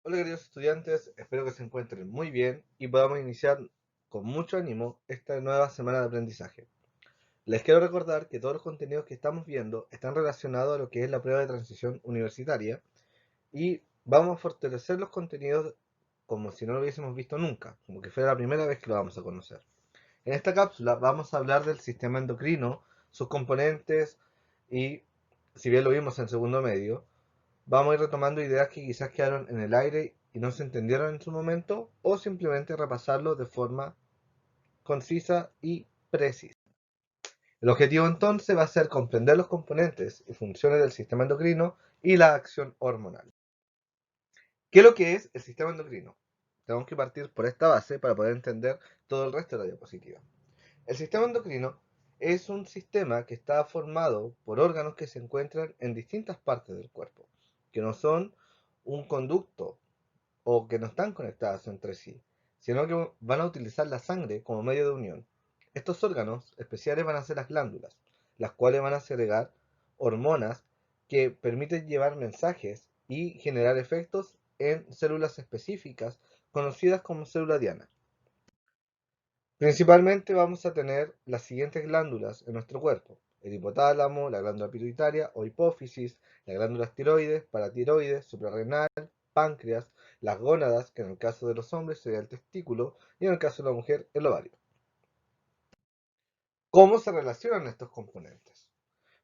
Hola queridos estudiantes, espero que se encuentren muy bien y podamos iniciar con mucho ánimo esta nueva semana de aprendizaje. Les quiero recordar que todos los contenidos que estamos viendo están relacionados a lo que es la prueba de transición universitaria y vamos a fortalecer los contenidos como si no lo hubiésemos visto nunca, como que fuera la primera vez que lo vamos a conocer. En esta cápsula vamos a hablar del sistema endocrino, sus componentes y, si bien lo vimos en segundo medio, vamos a ir retomando ideas que quizás quedaron en el aire y no se entendieron en su momento, o simplemente repasarlo de forma concisa y precisa. El objetivo entonces va a ser comprender los componentes y funciones del sistema endocrino y la acción hormonal. ¿Qué es lo que es el sistema endocrino? Tenemos que partir por esta base para poder entender todo el resto de la diapositiva. El sistema endocrino es un sistema que está formado por órganos que se encuentran en distintas partes del cuerpo, que no son un conducto o que no están conectadas entre sí, sino que van a utilizar la sangre como medio de unión. Estos órganos especiales van a ser las glándulas, las cuales van a segregar hormonas que permiten llevar mensajes y generar efectos en células específicas conocidas como célula diana. Principalmente vamos a tener las siguientes glándulas en nuestro cuerpo: el hipotálamo, la glándula pituitaria o hipófisis, las glándulas tiroides, paratiroides, suprarrenal, páncreas, las gónadas, que en el caso de los hombres sería el testículo, y en el caso de la mujer el ovario. ¿Cómo se relacionan estos componentes?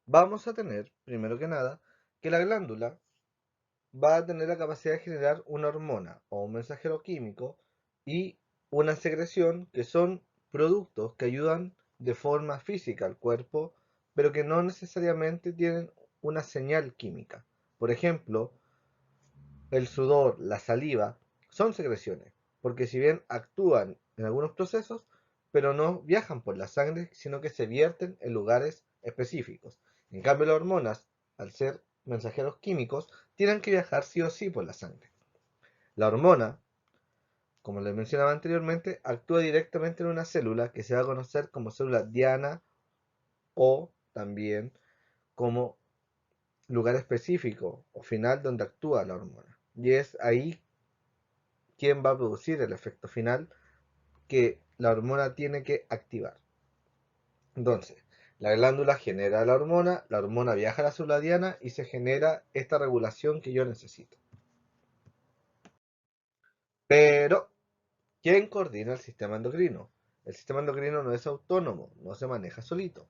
Vamos a tener, primero que nada, que la glándula va a tener la capacidad de generar una hormona o un mensajero químico y una secreción, que son productos que ayudan de forma física al cuerpo, pero que no necesariamente tienen una señal química. Por ejemplo, el sudor, la saliva, son secreciones, porque si bien actúan en algunos procesos, pero no viajan por la sangre, sino que se vierten en lugares específicos. En cambio, las hormonas, al ser mensajeros químicos, tienen que viajar sí o sí por la sangre. La hormona, como les mencionaba anteriormente, actúa directamente en una célula que se va a conocer como célula diana, o también como lugar específico o final donde actúa la hormona. Y es ahí quien va a producir el efecto final que la hormona tiene que activar. Entonces, la glándula genera la hormona viaja a la célula diana y se genera esta regulación que yo necesito. Pero, ¿quién coordina el sistema endocrino? El sistema endocrino no es autónomo, no se maneja solito.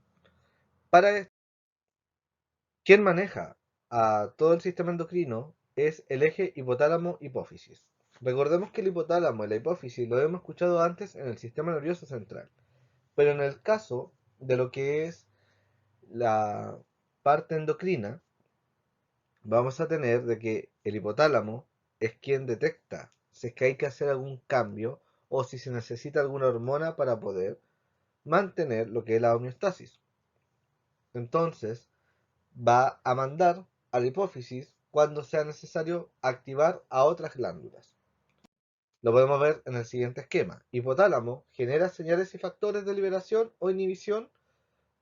Para esto, quien maneja a todo el sistema endocrino es el eje hipotálamo-hipófisis. Recordemos que el hipotálamo y la hipófisis lo hemos escuchado antes en el sistema nervioso central. Pero en el caso de lo que es la parte endocrina, vamos a tener de que el hipotálamo es quien detecta si es que hay que hacer algún cambio o si se necesita alguna hormona para poder mantener lo que es la homeostasis. Entonces, va a mandar a la hipófisis cuando sea necesario activar a otras glándulas. Lo podemos ver en el siguiente esquema. Hipotálamo genera señales y factores de liberación o inhibición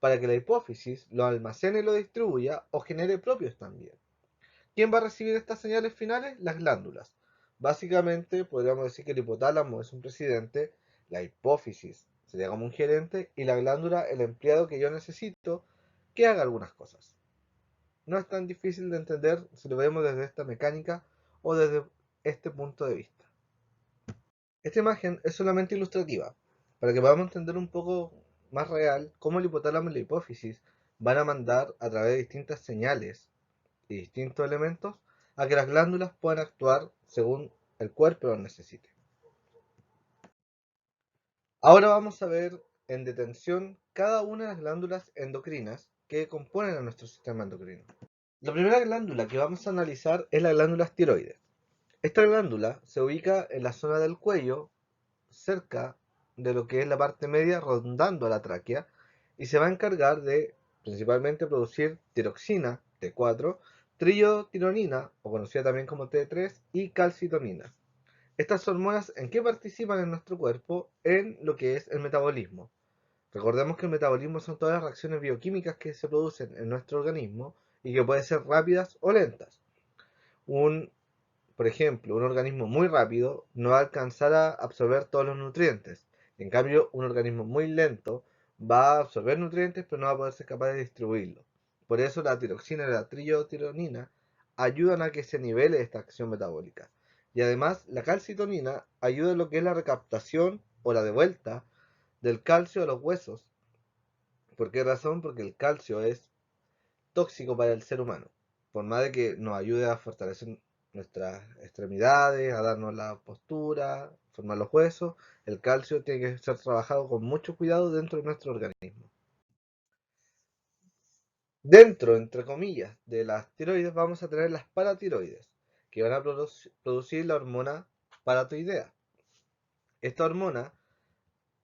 para que la hipófisis lo almacene y lo distribuya o genere propios también. ¿Quién va a recibir estas señales finales? Las glándulas. Básicamente podríamos decir que el hipotálamo es un presidente, la hipófisis sería como un gerente y la glándula el empleado que yo necesito que haga algunas cosas. No es tan difícil de entender si lo vemos desde esta mecánica o desde este punto de vista. Esta imagen es solamente ilustrativa, para que podamos entender un poco más real cómo el hipotálamo y la hipófisis van a mandar a través de distintas señales y distintos elementos a que las glándulas puedan actuar según el cuerpo lo necesite. Ahora vamos a ver en detención cada una de las glándulas endocrinas que componen a nuestro sistema endocrino. La primera glándula que vamos a analizar es la glándula tiroides. Esta glándula se ubica en la zona del cuello, cerca de lo que es la parte media, rondando a la tráquea, y se va a encargar de principalmente producir tiroxina, T4, triotironina, o conocida también como T3, y calcitonina. Estas hormonas, ¿en qué participan en nuestro cuerpo? En lo que es el metabolismo. Recordemos que el metabolismo son todas las reacciones bioquímicas que se producen en nuestro organismo y que pueden ser rápidas o lentas. Un por ejemplo, un organismo muy rápido no va a alcanzar a absorber todos los nutrientes. En cambio, un organismo muy lento va a absorber nutrientes, pero no va a poder ser capaz de distribuirlos. Por eso la tiroxina y la triotironina ayudan a que se nivele esta acción metabólica. Y además, la calcitonina ayuda en lo que es la recaptación o la devuelta del calcio a los huesos. ¿Por qué razón? Porque el calcio es tóxico para el ser humano. Por más de que nos ayude a fortalecer nuestras extremidades, a darnos la postura, formar los huesos, el calcio tiene que ser trabajado con mucho cuidado dentro de nuestro organismo. Dentro, entre comillas, de las tiroides vamos a tener las paratiroides, que van a producir la hormona paratiroidea. Esta hormona,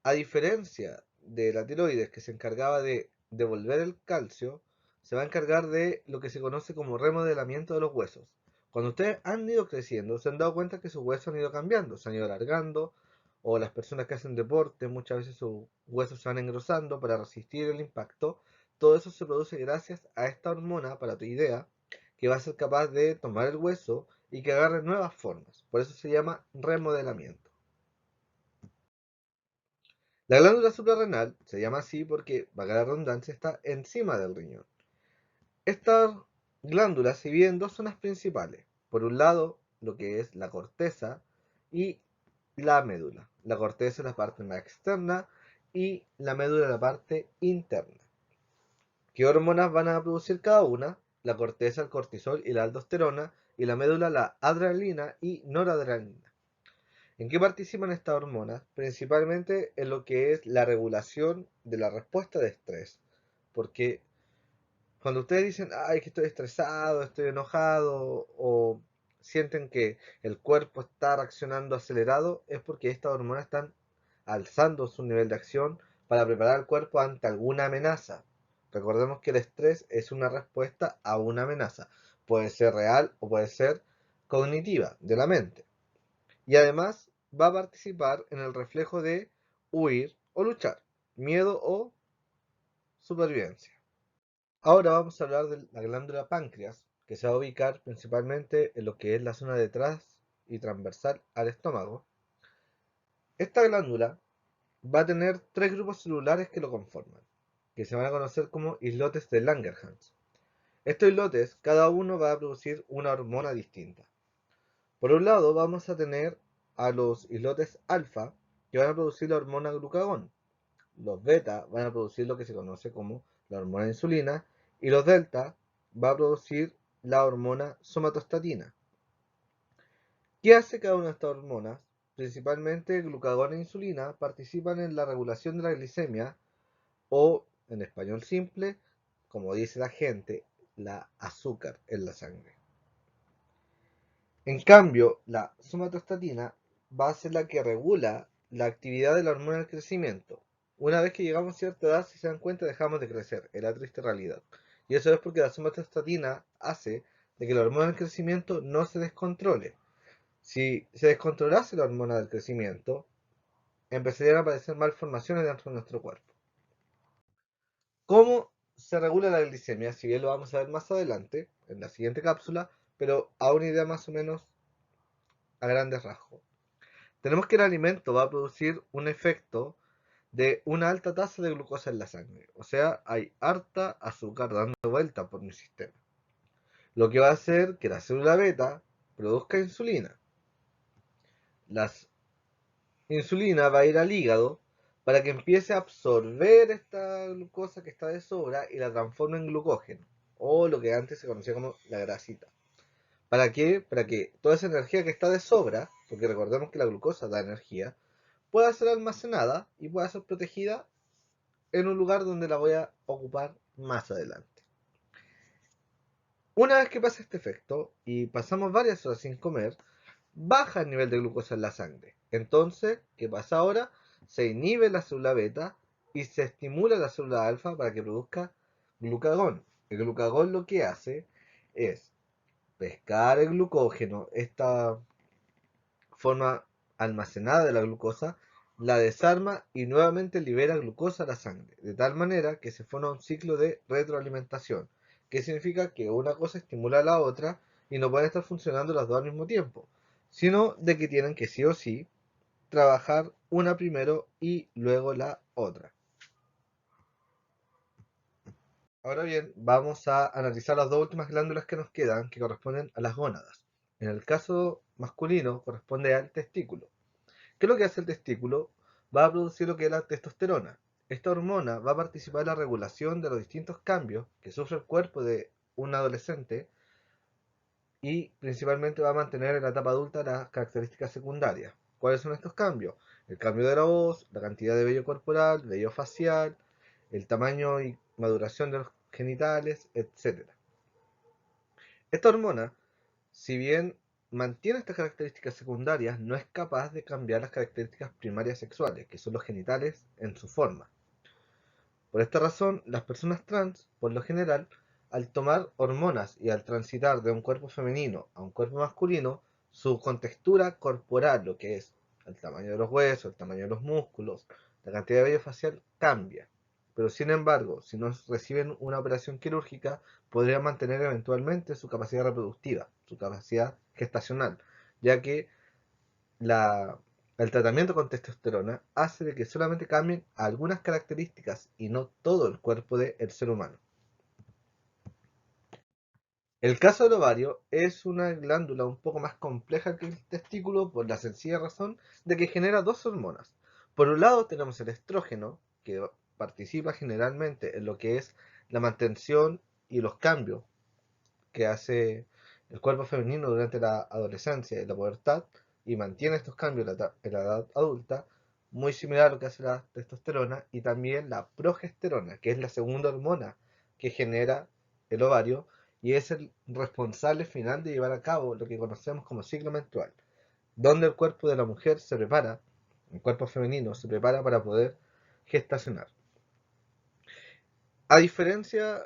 a diferencia de la tiroides que se encargaba de devolver el calcio, se va a encargar de lo que se conoce como remodelamiento de los huesos. Cuando ustedes han ido creciendo, se han dado cuenta que sus huesos han ido cambiando, se han ido alargando, o las personas que hacen deporte, muchas veces sus huesos se van engrosando para resistir el impacto. Todo eso se produce gracias a esta hormona paratiroidea que va a ser capaz de tomar el hueso y que agarre nuevas formas. Por eso se llama remodelamiento. La glándula suprarrenal se llama así porque, valga la redundancia, está encima del riñón. Esta glándula se divide en dos zonas principales. Por un lado, lo que es la corteza y la médula. La corteza es la parte más externa y la médula es la parte interna. ¿Qué hormonas van a producir cada una? La corteza, el cortisol y la aldosterona, y la médula, la adrenalina y noradrenalina. ¿En qué participan estas hormonas? Principalmente en lo que es la regulación de la respuesta de estrés. Porque cuando ustedes dicen, ay, que estoy estresado, estoy enojado, o sienten que el cuerpo está reaccionando acelerado, es porque estas hormonas están alzando su nivel de acción para preparar el cuerpo ante alguna amenaza. Recordemos que el estrés es una respuesta a una amenaza. Puede ser real o puede ser cognitiva, de la mente. Y además va a participar en el reflejo de huir o luchar, miedo o supervivencia. Ahora vamos a hablar de la glándula páncreas, que se va a ubicar principalmente en lo que es la zona detrás y transversal al estómago. Esta glándula va a tener tres grupos celulares que lo conforman, que se van a conocer como islotes de Langerhans. Estos islotes, cada uno va a producir una hormona distinta. Por un lado, vamos a tener a los islotes alfa, que van a producir la hormona glucagón. Los beta van a producir lo que se conoce como la hormona insulina y los delta va a producir la hormona somatostatina. ¿Qué hace cada una de estas hormonas? Principalmente glucagón e insulina participan en la regulación de la glicemia o, en español simple, como dice la gente, la azúcar en la sangre. En cambio, la somatostatina va a ser la que regula la actividad de la hormona del crecimiento. Una vez que llegamos a cierta edad, si se dan cuenta, dejamos de crecer. Es la triste realidad. Y eso es porque la somatostatina hace de que la hormona del crecimiento no se descontrole. Si se descontrolase la hormona del crecimiento, empezarían a aparecer malformaciones dentro de nuestro cuerpo. ¿Cómo se regula la glicemia? Si bien lo vamos a ver más adelante, en la siguiente cápsula, pero a una idea más o menos a grandes rasgos. Tenemos que el alimento va a producir un efecto de una alta tasa de glucosa en la sangre. O sea, hay harta azúcar dando vuelta por mi sistema. Lo que va a hacer que la célula beta produzca insulina. La insulina va a ir al hígado para que empiece a absorber esta glucosa que está de sobra y la transforme en glucógeno, o lo que antes se conocía como la grasita. ¿Para qué? Para que toda esa energía que está de sobra, porque recordemos que la glucosa da energía, pueda ser almacenada y pueda ser protegida en un lugar donde la voy a ocupar más adelante. Una vez que pasa este efecto y pasamos varias horas sin comer, baja el nivel de glucosa en la sangre. Entonces, ¿qué pasa ahora? Se inhibe la célula beta y se estimula la célula alfa para que produzca glucagón. El glucagón lo que hace es pescar el glucógeno, esta forma almacenada de la glucosa, la desarma y nuevamente libera glucosa a la sangre, de tal manera que se forma un ciclo de retroalimentación, que significa que una cosa estimula a la otra y no pueden estar funcionando las dos al mismo tiempo, sino de que tienen que sí o sí trabajar una primero y luego la otra. Ahora bien, vamos a analizar las dos últimas glándulas que nos quedan, que corresponden a las gónadas. En el caso masculino corresponde al testículo. ¿Qué es lo que hace el testículo? Va a producir lo que es la testosterona. Esta hormona va a participar en la regulación de los distintos cambios que sufre el cuerpo de un adolescente y principalmente va a mantener en la etapa adulta las características secundarias. ¿Cuáles son estos cambios? El cambio de la voz, la cantidad de vello corporal, vello facial, el tamaño y maduración de los genitales, etc. Esta hormona, si bien mantiene estas características secundarias, no es capaz de cambiar las características primarias sexuales, que son los genitales en su forma. Por esta razón, las personas trans, por lo general, al tomar hormonas y al transitar de un cuerpo femenino a un cuerpo masculino, su contextura corporal, lo que es el tamaño de los huesos, el tamaño de los músculos, la cantidad de vello facial, cambia. Pero sin embargo, si no reciben una operación quirúrgica, podrían mantener eventualmente su capacidad reproductiva, su capacidad gestacional, ya que la, el tratamiento con testosterona hace de que solamente cambien algunas características y no todo el cuerpo del ser humano. El caso del ovario es una glándula un poco más compleja que el testículo por la sencilla razón de que genera dos hormonas. Por un lado tenemos el estrógeno, que participa generalmente en lo que es la mantención y los cambios que hace el cuerpo femenino durante la adolescencia y la pubertad y mantiene estos cambios en la edad adulta, muy similar a lo que hace la testosterona y también la progesterona, que es la segunda hormona que genera el ovario y es el responsable final de llevar a cabo lo que conocemos como ciclo menstrual, donde el cuerpo de la mujer se prepara, el cuerpo femenino se prepara para poder gestacionar. A diferencia,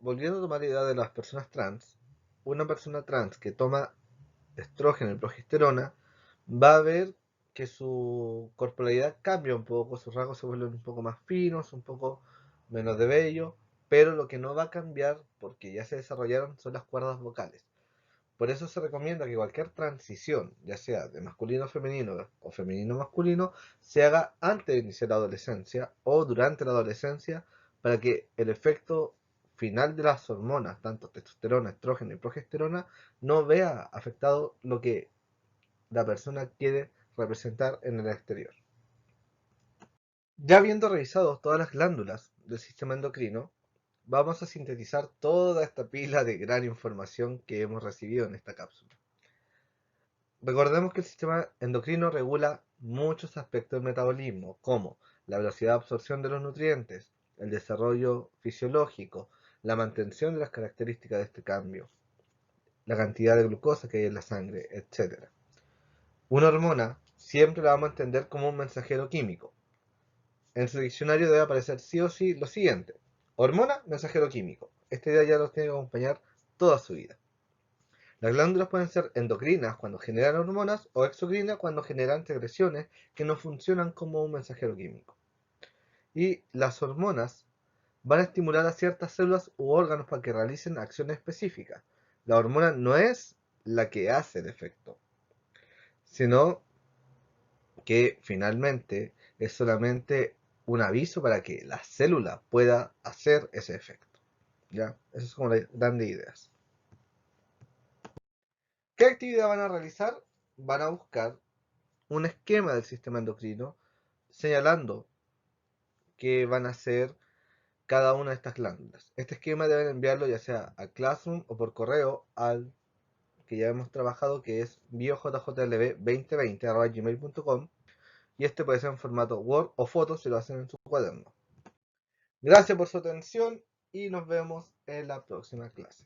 volviendo a tomar la idea de las personas trans, una persona trans que toma estrógeno y progesterona va a ver que su corporalidad cambia un poco, sus rasgos se vuelven un poco más finos, un poco menos de vello, pero lo que no va a cambiar, porque ya se desarrollaron, son las cuerdas vocales. Por eso se recomienda que cualquier transición, ya sea de masculino a femenino o femenino a masculino, se haga antes de iniciar la adolescencia o durante la adolescencia para que el efecto final de las hormonas, tanto testosterona, estrógeno y progesterona, no vea afectado lo que la persona quiere representar en el exterior. Ya habiendo revisado todas las glándulas del sistema endocrino, vamos a sintetizar toda esta pila de gran información que hemos recibido en esta cápsula. Recordemos que el sistema endocrino regula muchos aspectos del metabolismo, como la velocidad de absorción de los nutrientes, el desarrollo fisiológico, la mantención de las características de este cambio, la cantidad de glucosa que hay en la sangre, etc. Una hormona siempre la vamos a entender como un mensajero químico. En su diccionario debe aparecer sí o sí lo siguiente: hormona, mensajero químico. Esta idea ya los tiene que acompañar toda su vida. Las glándulas pueden ser endocrinas cuando generan hormonas o exocrinas cuando generan secreciones que no funcionan como un mensajero químico. Y las hormonas van a estimular a ciertas células u órganos para que realicen acciones específicas. La hormona no es la que hace el efecto, sino que finalmente es solamente un aviso para que la célula pueda hacer ese efecto. ¿Ya? Eso es como la grandes ideas. ¿Qué actividad van a realizar? Van a buscar un esquema del sistema endocrino señalando qué van a hacer cada una de estas glándulas. Este esquema deben enviarlo ya sea a Classroom o por correo al que ya hemos trabajado, que es biojjlb2020@gmail.com, y este puede ser en formato Word o foto si lo hacen en su cuaderno. Gracias por su atención y nos vemos en la próxima clase.